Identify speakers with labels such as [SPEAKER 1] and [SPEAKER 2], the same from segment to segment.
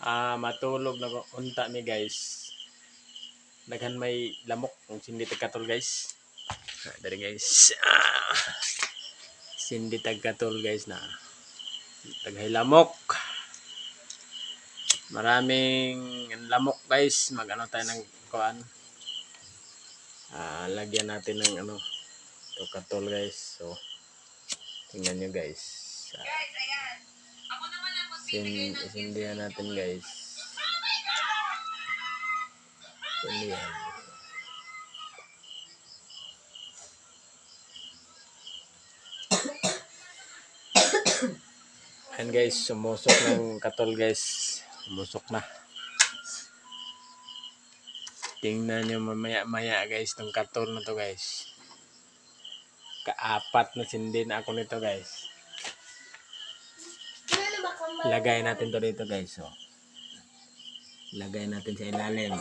[SPEAKER 1] Matulog na unta mi guys. Daghan may lamok kung sindi tagkatol guys. Dari guys. Sindi tagkatol guys na. Daghay lamok. Maraming lamok guys. Mag-ano tayo ng kuan. Lagyan natin ng ano. Ito katol guys. So, tingnan nyo guys. Sindihan natin guys. Sindihan. Ayan guys, sumusok ng katol guys. Sumusok na. Tingnan nyo mamaya guys tong katol na to guys. Kaapat na sindi na ako nito guys. Lagay natin to dito guys. So, lagay natin sa ilalim.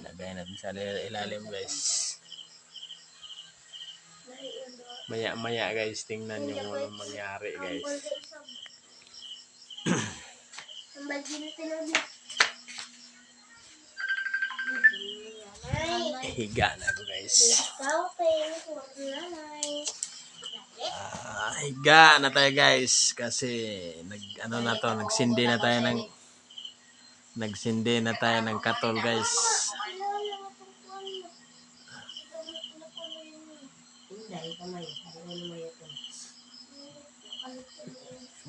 [SPEAKER 1] Lagay natin sa ilalim guys. Maya guys, tingnan nyo kung anong mangyari guys. Higa na ako guys. Higa na tayo guys kasi nagsindi na tayo ng katol guys.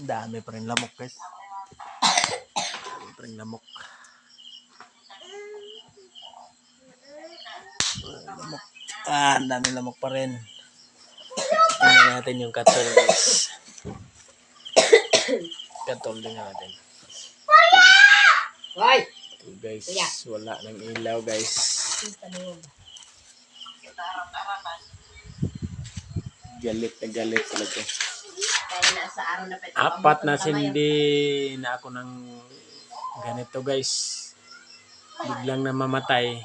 [SPEAKER 1] Dami pa rin lamok guys. Dami pa rin lamok. Dami lamok pa rin. Tingnan natin yung katol guys. Katol din natin. Ito guys, wala ng ilaw guys. Galit na galit talaga. Apat na sindi na ako ng ganito guys. Biglang namamatay.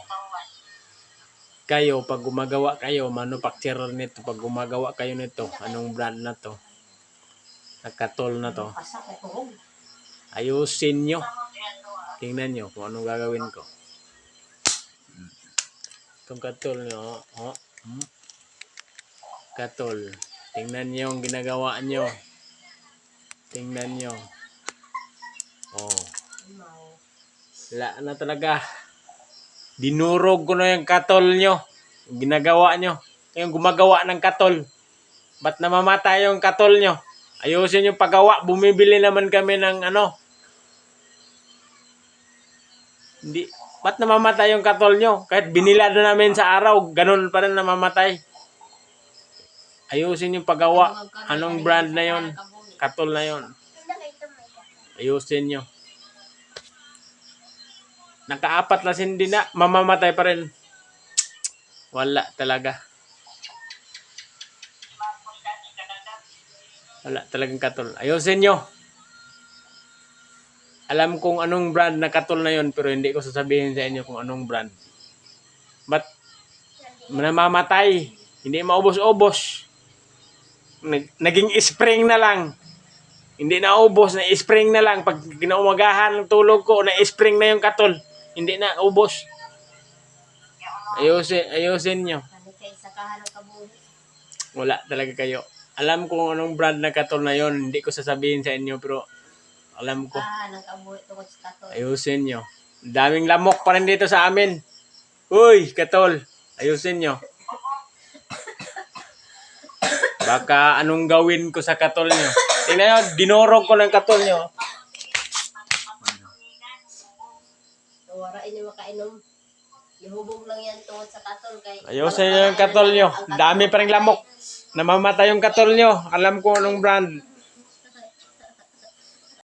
[SPEAKER 1] Kayo, pag gumagawa kayo, manufacturer nito, pag gumagawa kayo nito, anong brand na to? Nakatol na to. Ayusin nyo. Tingnan nyo kung anong gagawin ko. Itong katol nyo. Katol. Tingnan nyo yung ginagawa nyo. Tingnan nyo. Wala na talaga. Dinurog ko na yung katol nyo. Yung ginagawa nyo. Yung gumagawa ng katol. Ba't namamatay yung katol nyo? Ayusin yung paggawa. Bumibili naman kami ng ano. Hindi. Ba't namamatay yung katol nyo? Kahit binilad na namin sa araw, ganun pa rin namamatay. Ayusin yung paggawa. Anong brand na yon? Katol na yon. Ayusin nyo. Nakaapat na sindi na, mamamatay pa rin. Wala talaga. Wala talagang katol. Ayusin nyo. Alam kong anong brand na katol na yon, pero hindi ko sasabihin sa inyo kung anong brand. Ba't namamatay? Hindi maubos-ubos. Naging spring na lang. Hindi na ubos, na spring na lang. Pag kinaumagahan ng tulog ko, na spring na yung katol. Hindi na ubos. Ayusin nyo. Wala talaga kayo. Alam ko anong brand na katol na yon. Hindi ko sasabihin sa inyo, pero alam ko. Ayusin nyo. Daming lamok pa rin dito sa amin. Uy, katol. Ayusin nyo. Baka anong gawin ko sa katol nyo. Tingnan nyo, dinorog ko ng katol nyo.
[SPEAKER 2] Warain nyo makainom. Ihubog lang yan tungkol sa katol.
[SPEAKER 1] Ayusin nyo yung katol nyo. Dami pa rin lamok. Namamatay yung katol nyo. Alam ko anong brand.